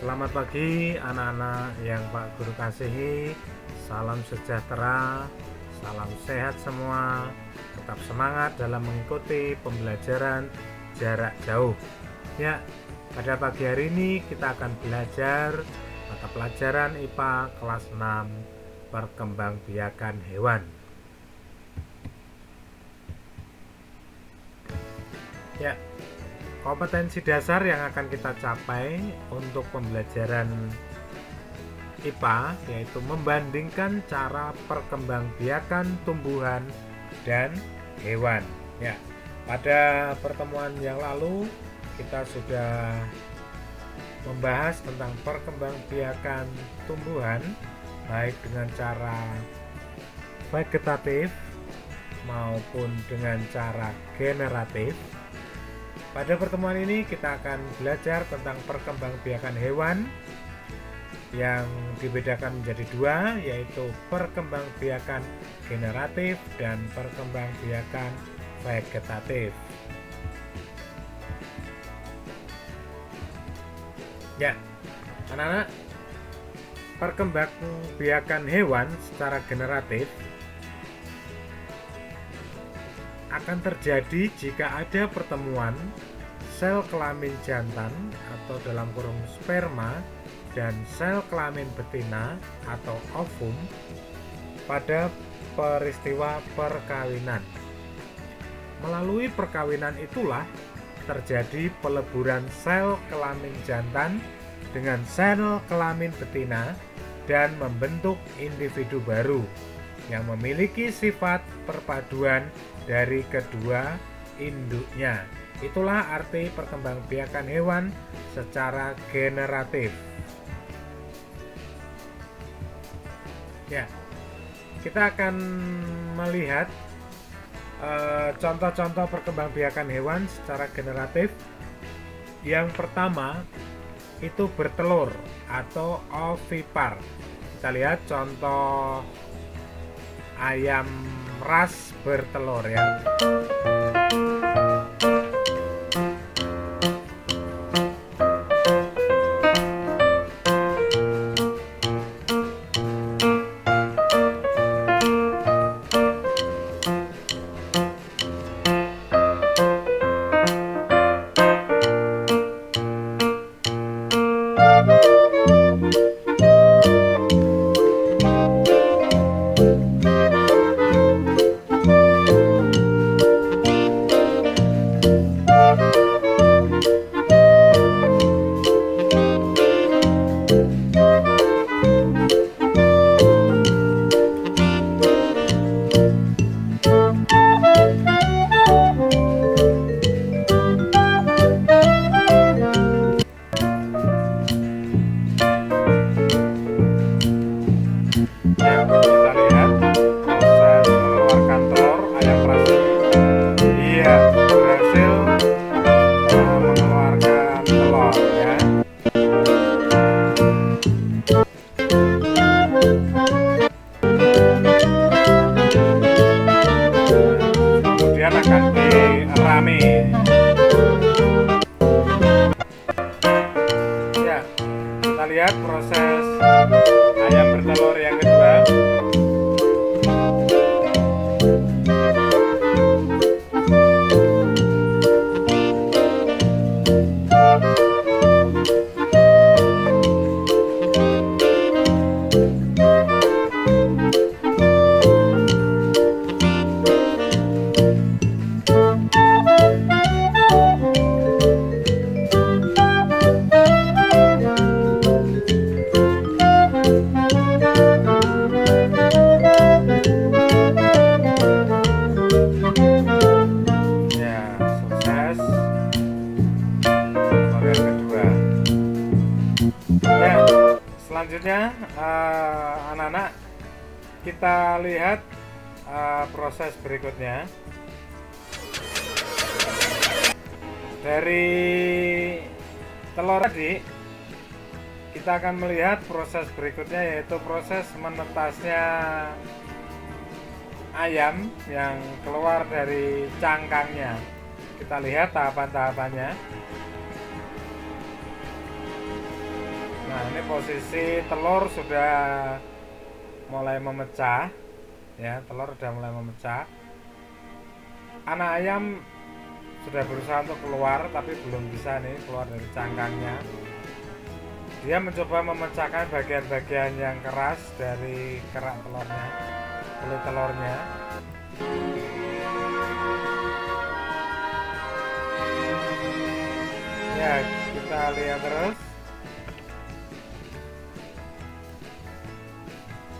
Selamat pagi anak-anak yang Pak Guru kasihi. Salam sejahtera, salam sehat semua. Tetap semangat dalam mengikuti pembelajaran jarak jauh. Ya, pada pagi hari ini kita akan belajar mata pelajaran IPA kelas 6 Perkembangbiakan Hewan. Ya, kompetensi dasar yang akan kita capai untuk pembelajaran IPA yaitu membandingkan cara perkembangbiakan tumbuhan dan hewan. Ya, pada pertemuan yang lalu kita sudah membahas tentang perkembangbiakan tumbuhan baik dengan cara vegetatif maupun dengan cara generatif. Pada pertemuan ini kita akan belajar tentang perkembangbiakan hewan yang dibedakan menjadi dua, yaitu perkembangbiakan generatif dan perkembangbiakan vegetatif. Ya, anak-anak, perkembangbiakan hewan secara generatif akan terjadi jika ada pertemuan sel kelamin jantan atau dalam kurung sperma dan sel kelamin betina atau ovum pada peristiwa perkawinan. Melalui perkawinan itulah terjadi peleburan sel kelamin jantan dengan sel kelamin betina dan membentuk individu baru yang memiliki sifat perpaduan dari kedua induknya. Itulah arti perkembangbiakan hewan secara generatif. Ya, kita akan melihat contoh-contoh perkembangbiakan hewan secara generatif. Yang pertama itu bertelur atau ovipar. Kita lihat contoh ayam ras bertelur ya. Kita lihat proses ayam bertelur yang kedua. Selanjutnya anak-anak kita lihat proses berikutnya. Dari telur tadi kita akan melihat proses berikutnya, yaitu proses menetasnya ayam yang keluar dari cangkangnya. Kita lihat tahapan-tahapannya. Nah, ini posisi telur sudah mulai memecah ya, telur sudah mulai memecah. Anak ayam sudah berusaha untuk keluar tapi belum bisa nih keluar dari cangkangnya. Dia mencoba memecahkan bagian-bagian yang keras dari kerak telurnya, kulit telurnya. Ya, kita lihat terus.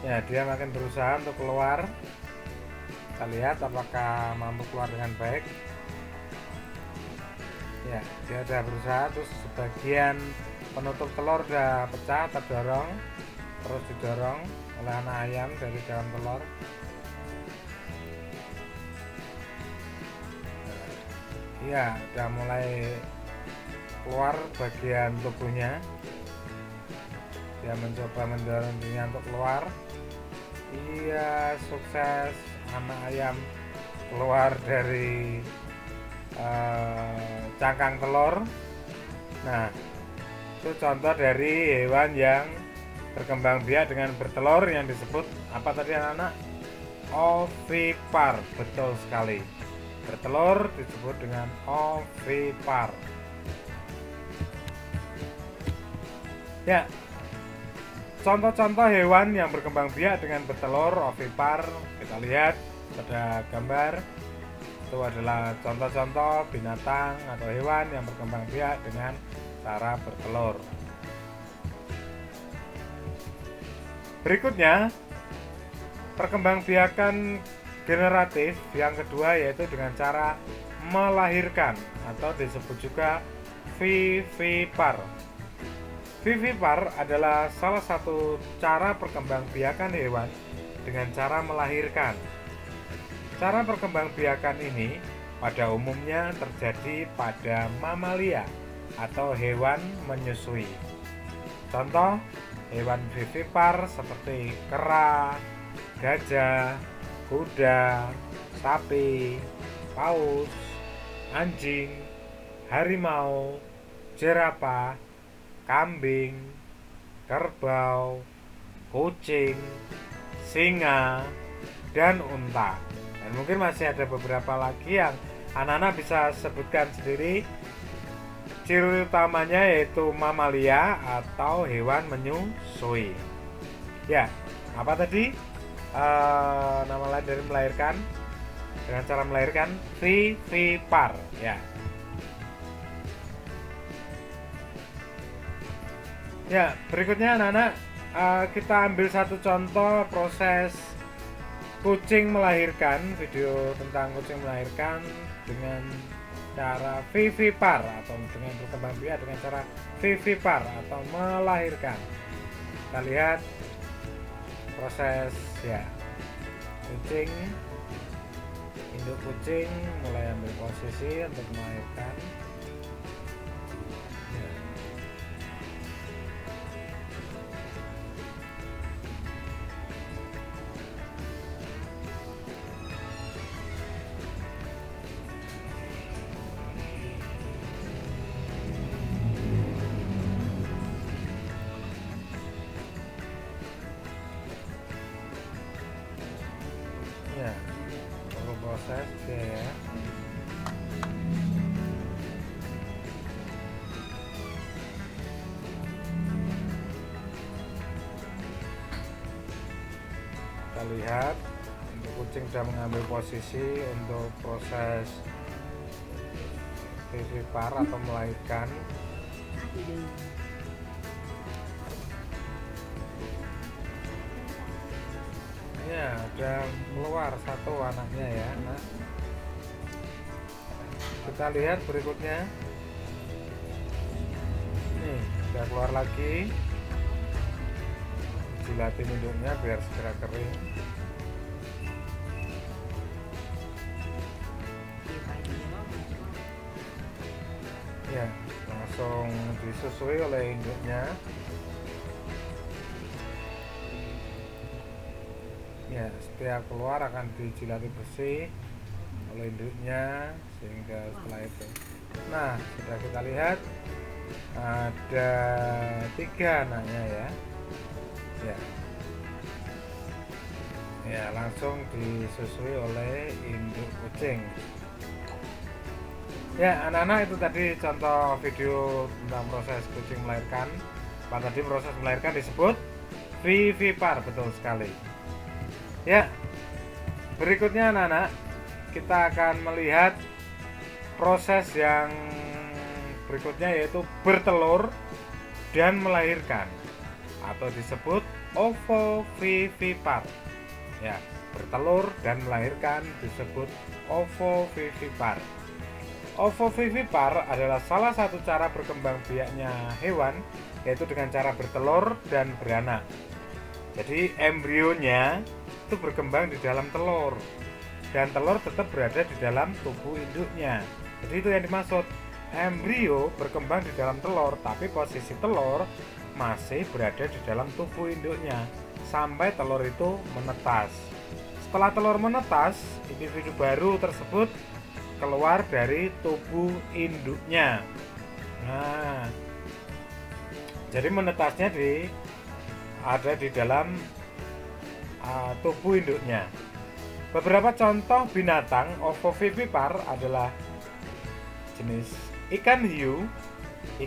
Ya, dia makin berusaha untuk keluar. Kita lihat apakah mampu keluar dengan baik. Ya, dia sudah berusaha. Terus sebagian penutup telur sudah pecah, terdorong, terus didorong oleh anak ayam dari dalam telur. Iya, sudah mulai keluar bagian tubuhnya. Dia mencoba mendorong dirinya untuk keluar. Iya, sukses. Anak ayam keluar dari cangkang telur. Nah, itu contoh dari hewan yang berkembang biak dengan bertelur yang disebut apa tadi anak-anak? Ovipar. Betul sekali. Bertelur disebut dengan ovipar. Ya, contoh-contoh hewan yang berkembang biak dengan bertelur ovipar kita lihat pada gambar. Itu adalah contoh-contoh binatang atau hewan yang berkembang biak dengan cara bertelur. Berikutnya, perkembangbiakan generatif yang kedua yaitu dengan cara melahirkan atau disebut juga vivipar. Vivipar adalah salah satu cara perkembangbiakan hewan dengan cara melahirkan. Cara perkembangbiakan ini pada umumnya terjadi pada mamalia atau hewan menyusui. Contoh hewan vivipar seperti kera, gajah, kuda, sapi, paus, anjing, harimau, jerapah, kambing, kerbau, kucing, singa, dan unta. Dan mungkin masih ada beberapa lagi yang anak-anak bisa sebutkan sendiri. Ciri utamanya yaitu mamalia atau hewan menyusui. Ya, apa tadi? Nama lain dari melahirkan. Dengan cara melahirkan vivipar. Ya. Ya, berikutnya anak-anak kita ambil satu contoh proses kucing melahirkan, video tentang kucing melahirkan dengan cara vivipar atau dengan berkembang biak dengan cara vivipar atau melahirkan. Kita lihat proses ya kucing, induk kucing mulai ambil posisi untuk melahirkan. Ya, perlu proses ya. Kita lihat untuk kucing sudah mengambil posisi untuk proses vivipar atau melahirkan. Ya, udah keluar satu anaknya ya. Nah, kita lihat berikutnya. Nih, udah keluar lagi. Jilatin induknya biar segera kering. Ya, langsung disusui oleh induknya. Ya, setiap keluar akan dijilati bersih oleh induknya sehingga setelah itu. Nah, sudah kita lihat ada 3 anaknya ya. Ya, langsung disusui oleh induk kucing. Ya, anak-anak, itu tadi contoh video tentang proses kucing melahirkan. Tadi proses melahirkan disebut vivipar, betul sekali. Ya, berikutnya anak-anak, kita akan melihat proses yang berikutnya, yaitu bertelur dan melahirkan atau disebut ovovivipar. Ya, bertelur dan melahirkan disebut ovovivipar. Ovovivipar adalah salah satu cara berkembang biaknya hewan, yaitu dengan cara bertelur dan beranak. Jadi embrionya itu berkembang di dalam telur, dan telur tetap berada di dalam tubuh induknya. Jadi itu yang dimaksud, embrio berkembang di dalam telur, tapi posisi telur masih berada di dalam tubuh induknya sampai telur itu menetas. Setelah telur menetas, individu baru tersebut keluar dari tubuh induknya. Nah, jadi menetasnya ada di dalam tubuh induknya. Beberapa contoh binatang ovovivipar adalah jenis ikan hiu,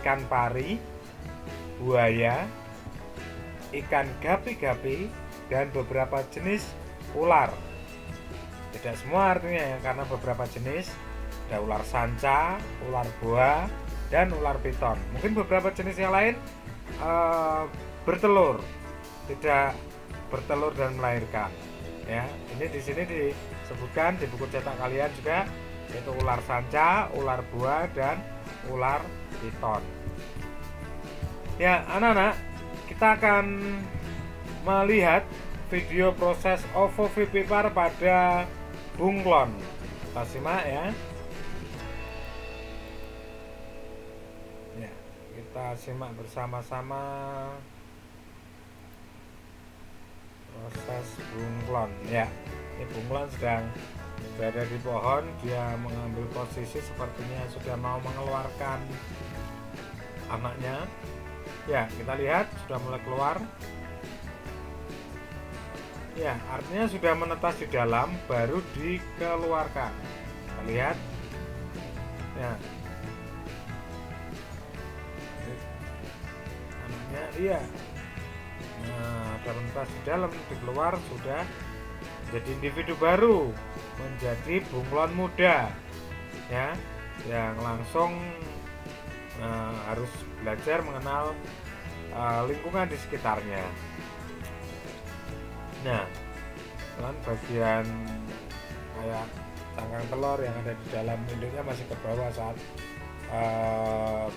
ikan pari, buaya, ikan gapi-gapi, dan beberapa jenis ular. Tidak semua artinya ya, karena beberapa jenis, ada ular sanca, ular boa, dan ular piton. Mungkin beberapa jenis yang lain bertelur, tidak bertelur dan melahirkan. Ya, ini di sini disebutkan di buku cetak kalian juga, yaitu ular sanca, ular boa, dan ular piton. Ya, anak-anak, kita akan melihat video proses ovovivipar pada bunglon. Kita simak ya. Ya, kita simak bersama-sama proses bunglon. Ya, ini bunglon sedang berada di pohon, dia mengambil posisi sepertinya sudah mau mengeluarkan anaknya. Ya, kita lihat sudah mulai keluar. Ya, artinya sudah menetas di dalam, baru dikeluarkan. Kita lihat. Ya, anaknya, iya. Nah, sudah menetas di dalam, dikeluar, sudah jadi individu baru, menjadi bunglon muda. Ya, yang langsung harus belajar mengenal lingkungan di sekitarnya. Nah, bagian kayak cangkang telur yang ada di dalam induknya masih ke bawah saat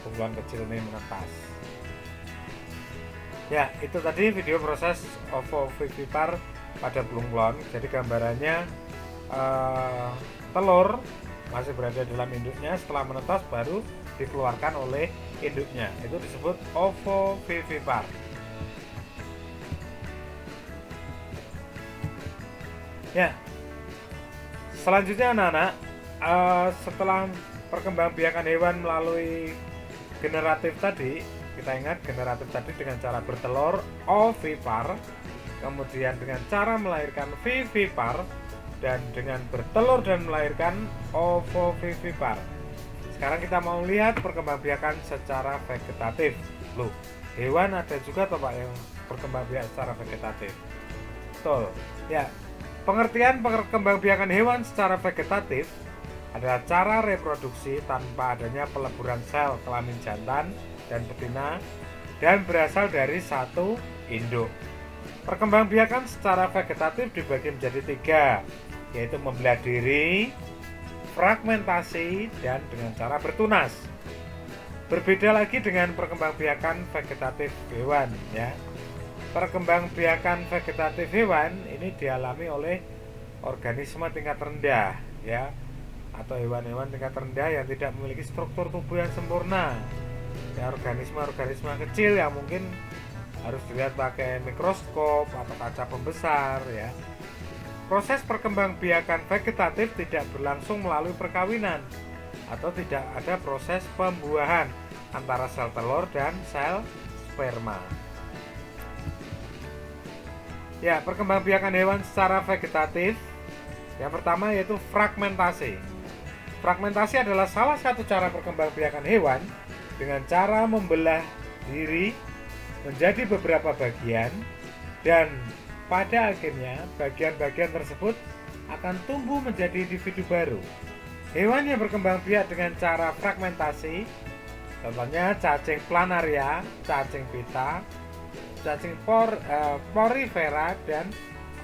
bunglon kecil ini menetas. Ya, itu tadi video proses ovovivipar pada bunglon. Jadi gambarannya telur masih berada dalam induknya, setelah menetas baru dikeluarkan oleh induknya. Itu disebut ovovivipar. Ya, selanjutnya anak-anak, setelah perkembangbiakan hewan melalui generatif tadi, kita ingat generatif tadi dengan cara bertelur ovipar, kemudian dengan cara melahirkan vivipar, dan dengan bertelur dan melahirkan ovovivipar. Sekarang kita mau lihat perkembangbiakan secara vegetatif. Loh, hewan ada juga toh Pak yang berkembangbiak secara vegetatif? Betul. Ya, pengertian perkembangbiakan hewan secara vegetatif adalah cara reproduksi tanpa adanya peleburan sel kelamin jantan dan betina dan berasal dari satu induk. Perkembangbiakan secara vegetatif dibagi menjadi 3, yaitu membelah diri, fragmentasi, dan dengan cara bertunas. Berbeda lagi dengan perkembangbiakan vegetatif hewan ya. Perkembangbiakan vegetatif hewan ini dialami oleh organisme tingkat rendah ya, atau hewan-hewan tingkat rendah yang tidak memiliki struktur tubuh yang sempurna. Ya, organisme-organisme kecil yang mungkin harus dilihat pakai mikroskop atau kaca pembesar ya. Proses perkembangbiakan vegetatif tidak berlangsung melalui perkawinan atau tidak ada proses pembuahan, antara sel telur dan sel sperma. Ya, perkembangbiakan hewan secara vegetatif. Yang pertama yaitu fragmentasi. Fragmentasi adalah salah satu cara perkembangbiakan hewan dengan cara membelah diri menjadi beberapa bagian, dan pada akhirnya bagian-bagian tersebut akan tumbuh menjadi individu baru. Hewan yang berkembang biak dengan cara fragmentasi contohnya cacing planaria, cacing pita, cacing porifera, dan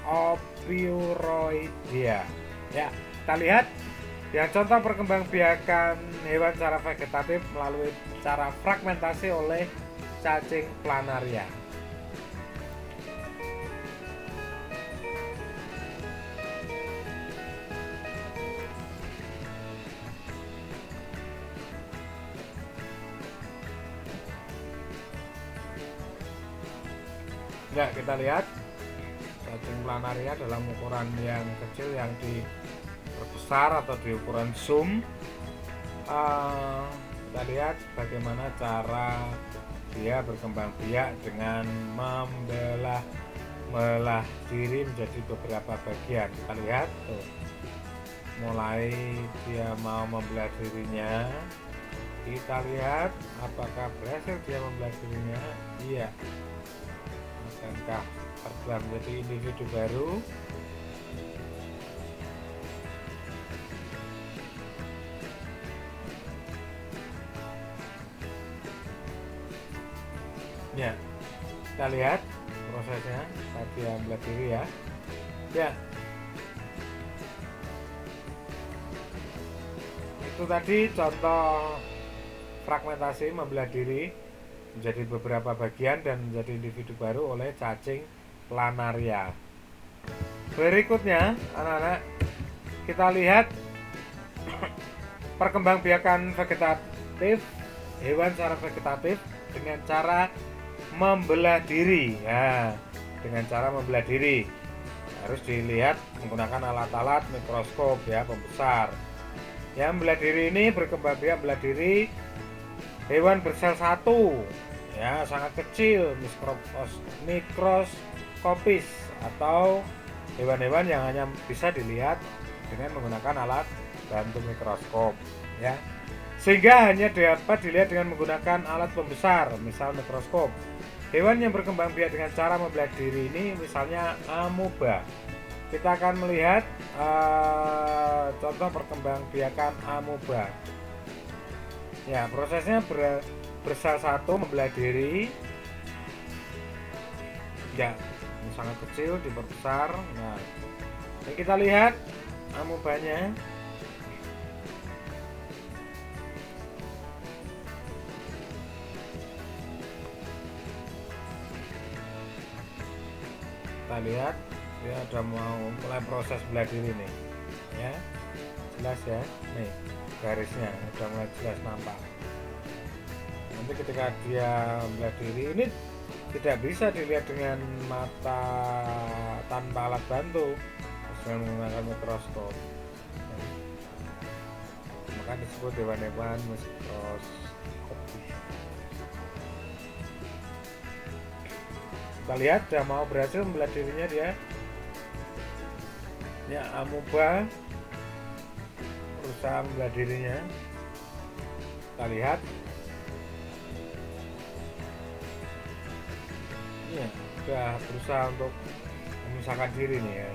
Ophiuroidea. Ya, kita lihat yang contoh perkembangbiakan hewan secara vegetatif melalui cara fragmentasi oleh cacing planaria. Ya, kita lihat cacing planaria dalam ukuran yang kecil yang diperbesar atau di ukuran zoom. Kita lihat bagaimana cara dia berkembang biak dengan membelah diri menjadi beberapa bagian. Kita lihat tuh, mulai dia mau membelah dirinya. Kita lihat apakah berhasil dia membelah dirinya. Iya, akankah terbelah menjadi individu baru. Ya, kita lihat prosesnya tadi yang membelah diri ya. Ya, itu tadi contoh fragmentasi membelah diri menjadi beberapa bagian dan menjadi individu baru oleh cacing planaria. Berikutnya, anak-anak, kita lihat perkembangbiakan vegetatif hewan secara vegetatif dengan cara membelah diri. Ya, dengan cara membelah diri harus dilihat menggunakan alat-alat mikroskop ya, pembesar. Ya, membelah diri ini berkembang biak belah diri hewan bersel satu, ya, sangat kecil, mikroskopis, atau hewan-hewan yang hanya bisa dilihat dengan menggunakan alat bantu mikroskop, ya, sehingga hanya dapat dilihat dengan menggunakan alat pembesar, misal mikroskop. Hewan yang berkembang biak dengan cara membelah diri ini misalnya amoeba. Kita akan melihat contoh perkembangbiakan amoeba. Ya, prosesnya bersel satu membelah diri. Ya, sangat kecil diperbesar. Nah, ini kita lihat amobanya. Kita lihat dia udah mau mulai proses belah diri nih, ya, jelas ya, nih garisnya udah mulai jelas nampak. Nanti ketika dia belah diri ini tidak bisa dilihat dengan mata tanpa alat bantu, dengan menggunakan mikroskop, maka disebut hewan-hewan mikroskopis. Kita lihat dia mau berhasil membelah dirinya dia. Ya, amoeba berusaha membelah dirinya. Kita lihat. Ya, sudah berusaha untuk memisahkan diri nih ya.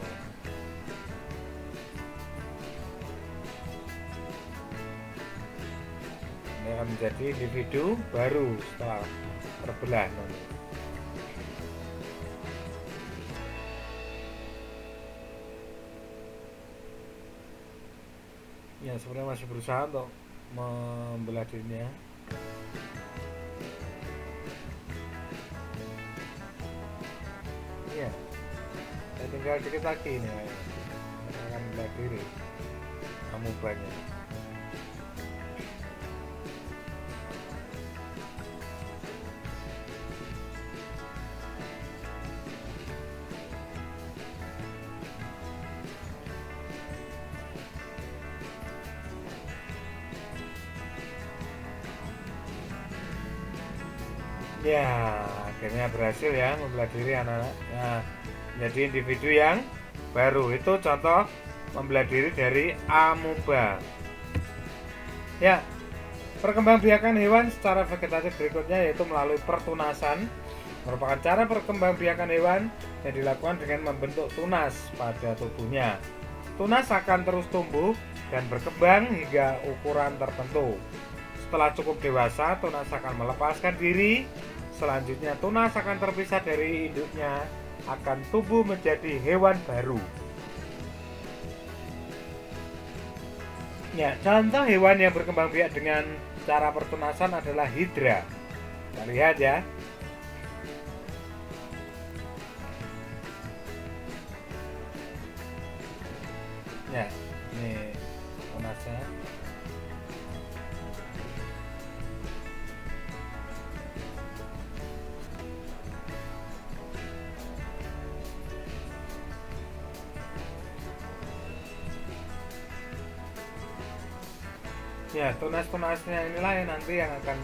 Ini akan menjadi individu baru setelah terbelah nanti. Ya, sebenarnya masih berusaha untuk membelah dirinya. Ya, saya tinggal dikit lagi nih, akan membelah diri amobanya. Ya, akhirnya berhasil ya mempelajari anak-anak. Nah, menjadi individu yang baru. Itu contoh mempelajari dari amuba. Ya, perkembangbiakan hewan secara vegetatif berikutnya yaitu melalui pertunasan. Merupakan cara perkembangbiakan hewan yang dilakukan dengan membentuk tunas pada tubuhnya. Tunas akan terus tumbuh dan berkembang hingga ukuran tertentu. Setelah cukup dewasa, tunas akan melepaskan diri. Selanjutnya, tunas akan terpisah dari induknya, akan tumbuh menjadi hewan baru. Ya, contoh hewan yang berkembang biak dengan cara pertunasan adalah hidra. Kita lihat ya. Ya, ini tunasnya. Ya, tunas-tunasnya inilah yang nanti yang akan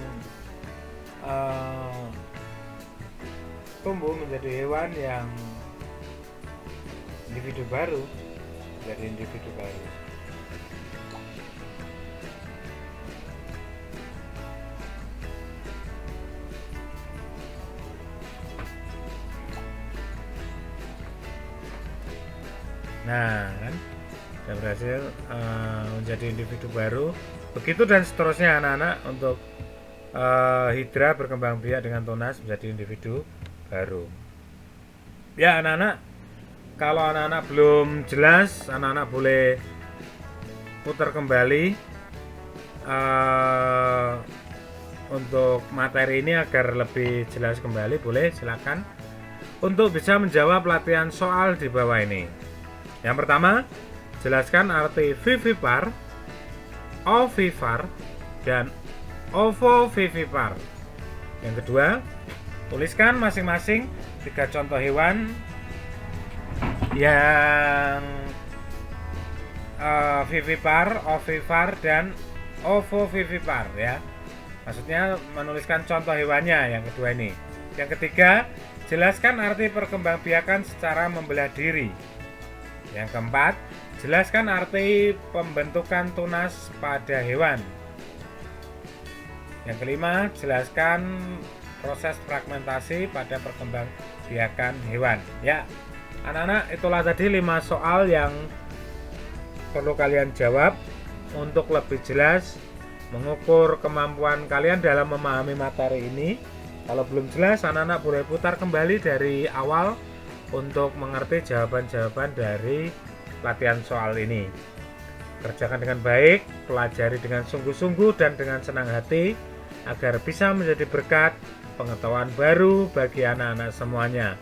tumbuh menjadi hewan yang individu baru, jadi individu baru. Nah, kan sudah berhasil menjadi individu baru. Begitu dan seterusnya anak-anak untuk hidra berkembang biak dengan tunas menjadi individu baru. Ya anak-anak, kalau anak-anak belum jelas, anak-anak boleh putar kembali untuk materi ini agar lebih jelas kembali. Boleh, silakan untuk bisa menjawab latihan soal di bawah ini. Yang pertama, jelaskan arti vivipar, ovipar, dan ovovivipar. Yang kedua, tuliskan masing-masing 3 contoh hewan yang vivipar, ovipar, dan ovovivipar ya. Maksudnya menuliskan contoh hewannya yang kedua ini. Yang ketiga, jelaskan arti perkembangbiakan secara membelah diri. Yang keempat, jelaskan arti pembentukan tunas pada hewan. Yang kelima, jelaskan proses fragmentasi pada perkembangbiakan hewan. Ya, anak-anak, itulah tadi 5 soal yang perlu kalian jawab untuk lebih jelas mengukur kemampuan kalian dalam memahami materi ini. Kalau belum jelas, anak-anak boleh putar kembali dari awal untuk mengerti jawaban-jawaban dari latihan soal ini. Kerjakan dengan baik, pelajari dengan sungguh-sungguh dan dengan senang hati agar bisa menjadi berkat pengetahuan baru bagi anak-anak semuanya.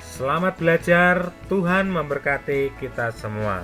Selamat belajar, Tuhan memberkati kita semua.